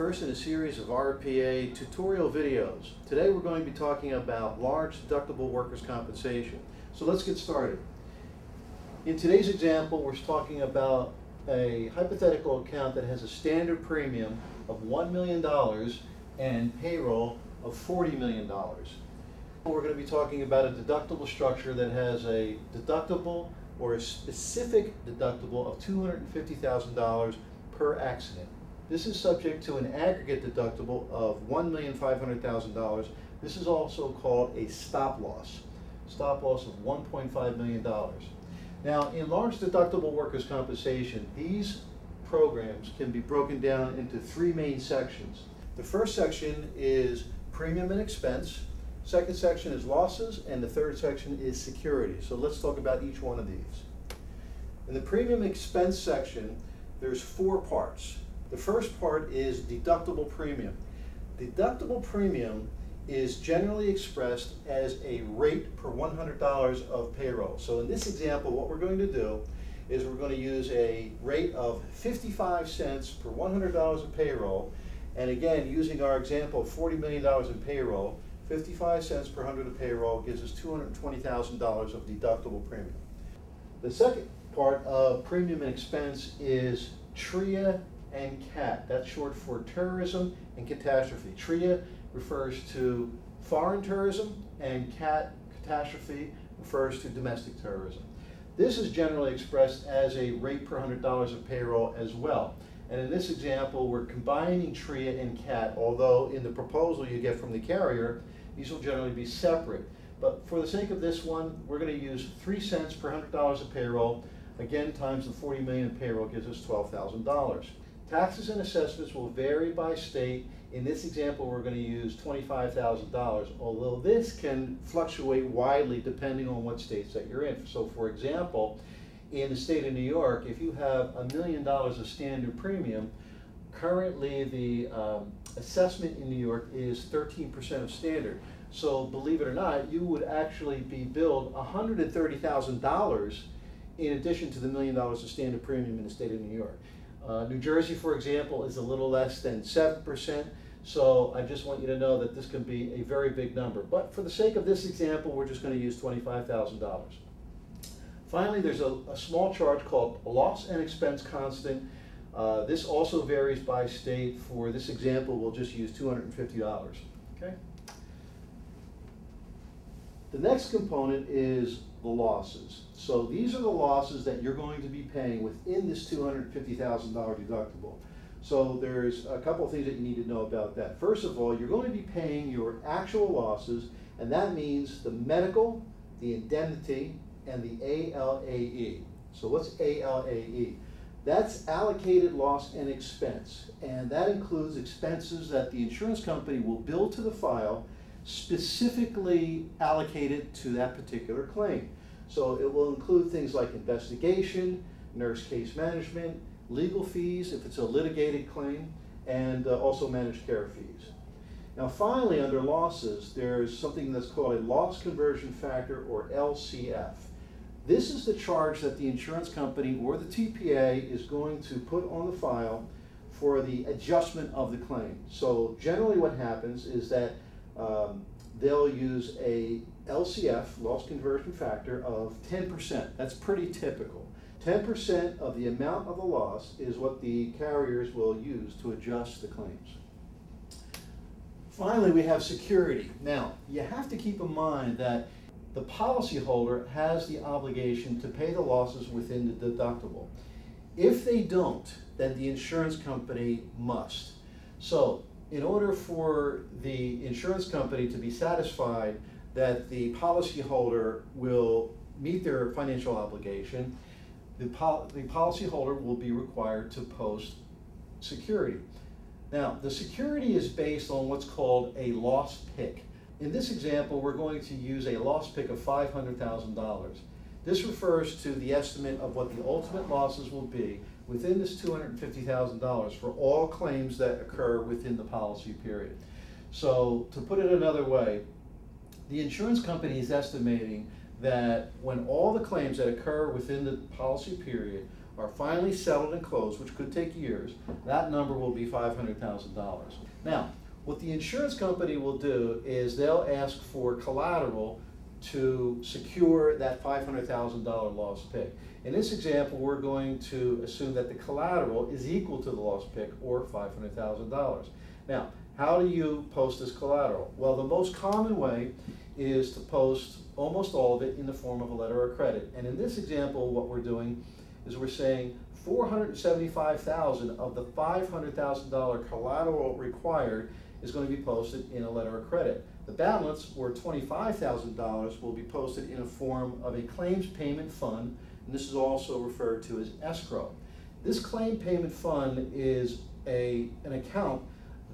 first in a series of RPA tutorial videos. Today we're going to be talking about large deductible workers' compensation. So let's get started. In today's example, we're talking about a hypothetical account that has a standard premium of $1 million and payroll of $40 million. We're going to be talking about a deductible structure that has a deductible or a specific deductible of $250,000 per accident. This is subject to an aggregate deductible of $1,500,000. This is also called a stop loss of $1.5 million. Now, in large deductible workers' compensation, these programs can be broken down into three main sections. The first section is premium and expense, second section is losses, and the third section is security. So let's talk about each one of these. In the premium expense section, there's four parts. The first part is deductible premium. Deductible premium is generally expressed as a rate per $100 of payroll. So in this example, what we're going to do is we're going to use a rate of 55 cents per $100 of payroll. And again, using our example of $40 million in payroll, 55 cents per 100 of payroll gives us $220,000 of deductible premium. The second part of premium and expense is TRIA and CAT. That's short for terrorism and catastrophe. TRIA refers to foreign tourism, and CAT, catastrophe, refers to domestic terrorism. This is generally expressed as a rate per $100 of payroll as well. And in this example, we're combining TRIA and CAT, although in the proposal you get from the carrier, these will generally be separate. But for the sake of this one, we're going to use 3 cents per $100 of payroll. Again, times the $40 million in payroll gives us $12,000. Taxes and assessments will vary by state. In this example, we're going to use $25,000, although this can fluctuate widely depending on what states that you're in. So for example, in the state of New York, if you have $1 million of standard premium, currently the assessment in New York is 13% of standard. So believe it or not, you would actually be billed $130,000 in addition to the $1 million of standard premium in the state of New York. New Jersey, for example, is a little less than 7%, so I just want you to know that this can be a very big number. But for the sake of this example, we're just going to use $25,000. Finally, there's a small charge called loss and expense constant. This also varies by state. For this example, we'll just use $250. Okay? The next component is the losses. So these are the losses that you're going to be paying within this $250,000 deductible. So there's a couple of things that you need to know about that. First of all, you're going to be paying your actual losses, and that means the medical, the indemnity, and the ALAE. So what's ALAE? That's allocated loss and expense, and that includes expenses that the insurance company will bill to the file specifically allocated to that particular claim. So it will include things like investigation, nurse case management, legal fees if it's a litigated claim, and also managed care fees. Now finally, under losses, there's something that's called a loss conversion factor, or LCF. This is the charge that the insurance company or the TPA is going to put on the file for the adjustment of the claim. So generally what happens is that they'll use a LCF, loss conversion factor, of 10%. That's pretty typical. 10% of the amount of the loss is what the carriers will use to adjust the claims. Finally, we have security. Now, you have to keep in mind that the policyholder has the obligation to pay the losses within the deductible. If they don't, then the insurance company must. So, in order for the insurance company to be satisfied that the policyholder will meet their financial obligation, the policyholder will be required to post security. Now, the security is based on what's called a loss pick. In this example, we're going to use a loss pick of $500,000. This refers to the estimate of what the ultimate losses will be within this $250,000 for all claims that occur within the policy period. So to put it another way, the insurance company is estimating that when all the claims that occur within the policy period are finally settled and closed, which could take years, that number will be $500,000. Now, what the insurance company will do is they'll ask for collateral to secure that $500,000 lost pick. In this example, we're going to assume that the collateral is equal to the lost pick, or $500,000. Now, how do you post this collateral? Well, the most common way is to post almost all of it in the form of a letter of credit. And in this example, what we're doing is we're saying $475,000 of the $500,000 collateral required is going to be posted in a letter of credit. The balance, or $25,000, will be posted in a form of a claims payment fund, and this is also referred to as escrow. This claim payment fund is an account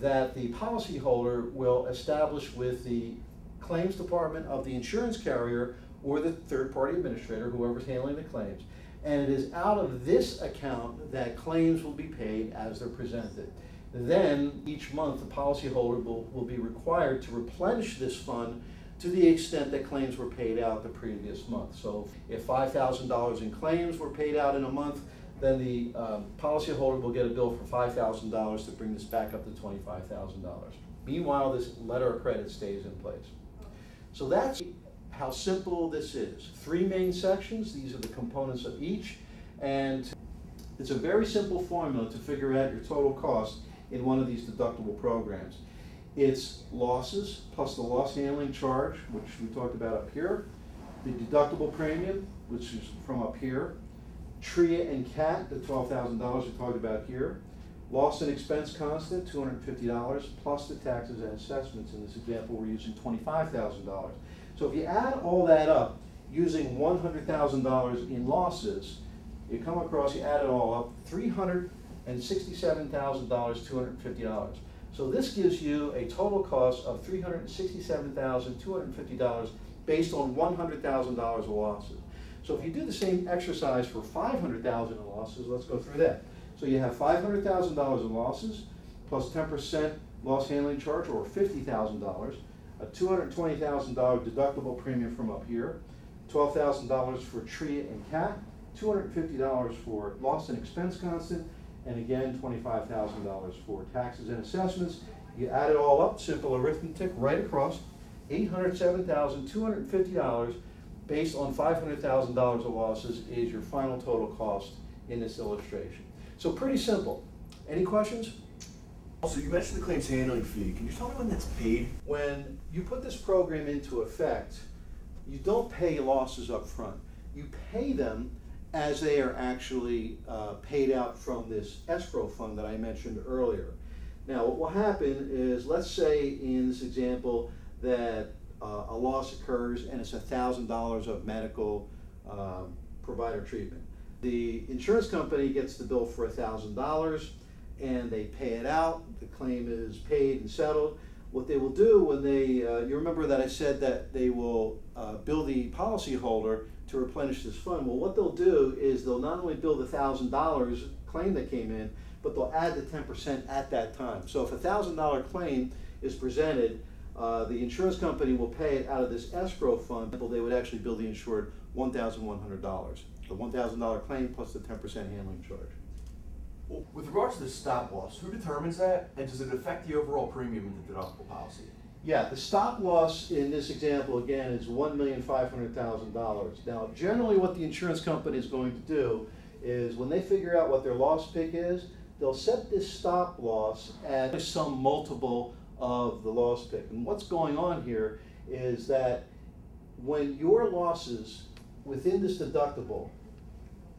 that the policyholder will establish with the claims department of the insurance carrier or the third-party administrator, whoever's handling the claims. And it is out of this account that claims will be paid as they're presented. Then, each month, the policyholder will be required to replenish this fund to the extent that claims were paid out the previous month. So if $5,000 in claims were paid out in a month, then the policyholder will get a bill for $5,000 to bring this back up to $25,000. Meanwhile, this letter of credit stays in place. So that's how simple this is. 3 main sections, these are the components of each, and it's a very simple formula to figure out your total cost in one of these deductible programs. It's losses plus the loss handling charge, which we talked about up here, the deductible premium, which is from up here, TRIA and CAT, the $12,000 we talked about here, loss and expense constant, $250, plus the taxes and assessments. In this example, we're using $25,000. So if you add all that up, using $100,000 in losses, you come across, you add it all up, $367,250. So this gives you a total cost of $367,250 based on $100,000 of losses. So if you do the same exercise for $500,000 in losses, let's go through that. So you have $500,000 in losses, plus 10% loss handling charge, or $50,000, a $220,000 deductible premium from up here, $12,000 for TRIA and CAT, $250 for loss and expense constant, and again, $25,000 for taxes and assessments. You add it all up, simple arithmetic right across, $807,250 based on $500,000 of losses is your final total cost in this illustration. So pretty simple. Any questions? Also, you mentioned the claims handling fee. Can you tell me when that's paid? When you put this program into effect, you don't pay losses up front. You pay them as they are actually paid out from this escrow fund that I mentioned earlier. Now, what will happen is, let's say in this example that a loss occurs and it's $1,000 of medical provider treatment. The insurance company gets the bill for $1,000 and they pay it out. The claim is paid and settled. What they will do when they, you remember that I said that they will bill the policyholder to replenish this fund. Well, what they'll do is they'll not only bill the $1,000 claim that came in, but they'll add the 10% at that time. So if a $1,000 claim is presented, the insurance company will pay it out of this escrow fund. They would actually bill the insured $1,100. The $1,000 claim plus the 10% handling charge. Well, with regards to the stop loss, who determines that, and does it affect the overall premium in the deductible policy? Yeah, the stop loss in this example, again, is $1,500,000. Now, generally what the insurance company is going to do is when they figure out what their loss pick is, they'll set this stop loss at some multiple of the loss pick. And what's going on here is that when your losses within this deductible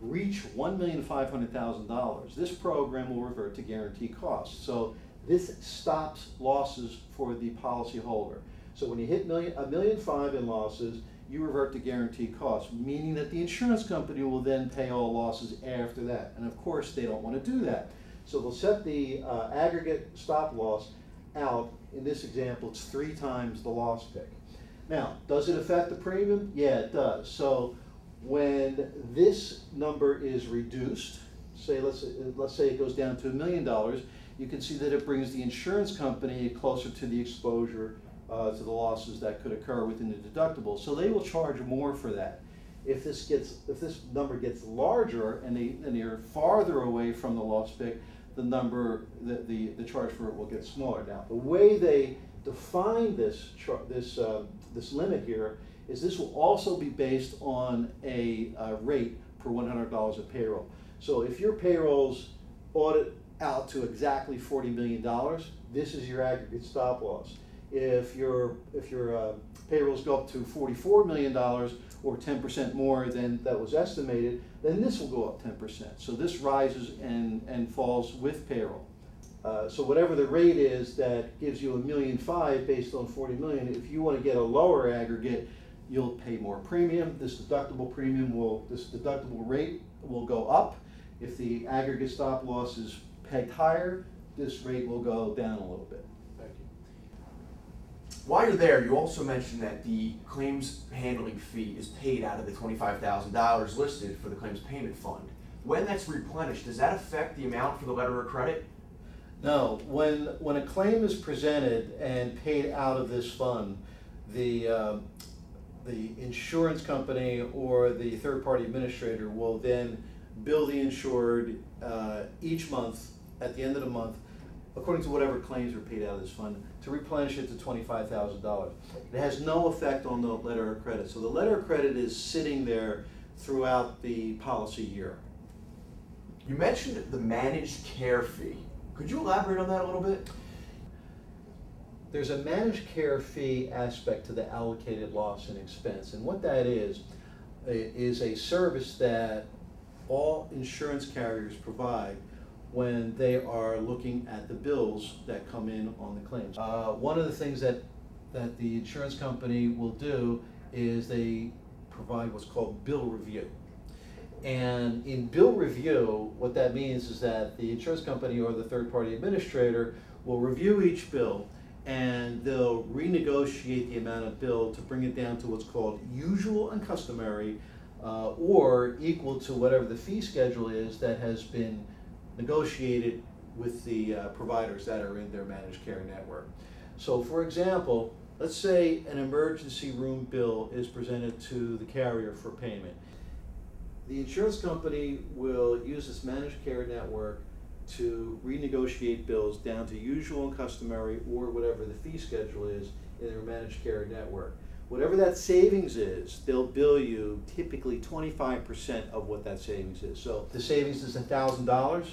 reach $1,500,000, this program will revert to guaranteed costs. So this stops losses for the policyholder. So when you hit $1.5 million in losses, you revert to guaranteed costs, meaning that the insurance company will then pay all losses after that. And of course, they don't want to do that. So they'll set the aggregate stop loss out. In this example, it's 3 times the loss pick. Now, does it affect the premium? Yeah, it does. So when this number is reduced, say let's say it goes down to $1 million, you can see that it brings the insurance company closer to the exposure to the losses that could occur within the deductible. So they will charge more for that. If this number gets larger and they're farther away from the loss pick, the charge for it will get smaller. Now, the way they define this limit here is this will also be based on a rate per $100 of payroll. So if your payrolls audit out to exactly $40 million, this is your aggregate stop loss. If your payrolls go up to $44 million or 10% more than that was estimated, then this will go up 10%. So this rises and falls with payroll. So whatever the rate is that gives you $1.5 million based on 40 million, if you want to get a lower aggregate, you'll pay more premium. This deductible rate will go up. If the aggregate stop loss is pegged higher, this rate will go down a little bit. Thank you. While you're there, you also mentioned that the claims handling fee is paid out of the $25,000 listed for the claims payment fund. When that's replenished, does that affect the amount for the letter of credit? No. When a claim is presented and paid out of this fund, the insurance company or the third-party administrator will then bill the insured each month at the end of the month, according to whatever claims were paid out of this fund, to replenish it to $25,000. It has no effect on the letter of credit. So the letter of credit is sitting there throughout the policy year. You mentioned the managed care fee. Could you elaborate on that a little bit? There's a managed care fee aspect to the allocated loss and expense, and what that is a service that all insurance carriers provide when they are looking at the bills that come in on the claims. One of the things that the insurance company will do is they provide what's called bill review. And in bill review, what that means is that the insurance company or the third-party administrator will review each bill, and they'll renegotiate the amount of bill to bring it down to what's called usual and customary, or equal to whatever the fee schedule is that has been negotiated with the providers that are in their managed care network. So for example, let's say an emergency room bill is presented to the carrier for payment. The insurance company will use this managed care network to renegotiate bills down to usual and customary or whatever the fee schedule is in their managed care network. Whatever that savings is, they'll bill you typically 25% of what that savings is. So if the savings is $1,000,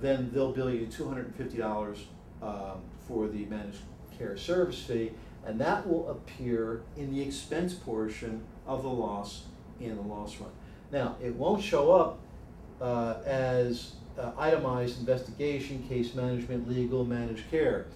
then they'll bill you $250 for the managed care service fee, and that will appear in the expense portion of the loss in the loss run. Now, it won't show up as itemized investigation, case management, legal, managed care.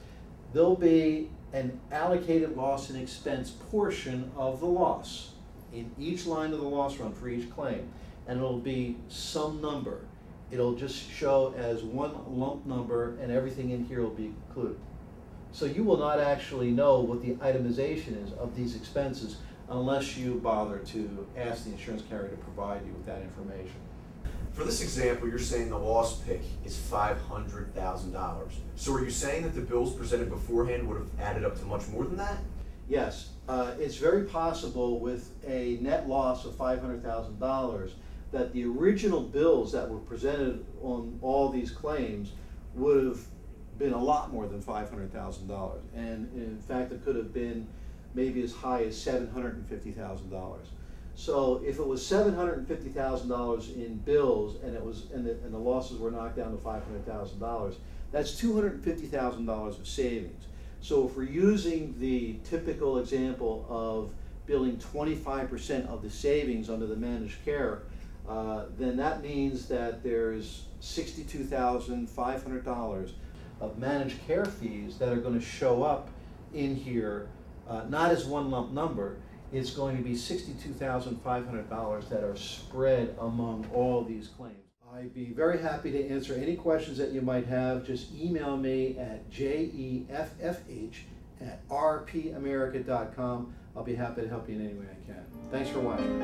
There'll be an allocated loss and expense portion of the loss in each line of the loss run for each claim, and it'll be some number. It'll just show as one lump number, and everything in here will be included. So you will not actually know what the itemization is of these expenses unless you bother to ask the insurance carrier to provide you with that information. For this example, you're saying the loss pick is $500,000. So are you saying that the bills presented beforehand would have added up to much more than that? Yes, it's very possible with a net loss of $500,000 that the original bills that were presented on all these claims would have been a lot more than $500,000. And in fact, it could have been maybe as high as $750,000. So if it was $750,000 in bills and the losses were knocked down to $500,000, that's $250,000 of savings. So if we're using the typical example of billing 25% of the savings under the managed care, then that means that there's $62,500 of managed care fees that are going to show up in here, not as one lump number. It's going to be $62,500 that are spread among all these claims. I'd be very happy to answer any questions that you might have. Just email me at jeff@rpamerica.com. I'll be happy to help you in any way I can. Thanks for watching.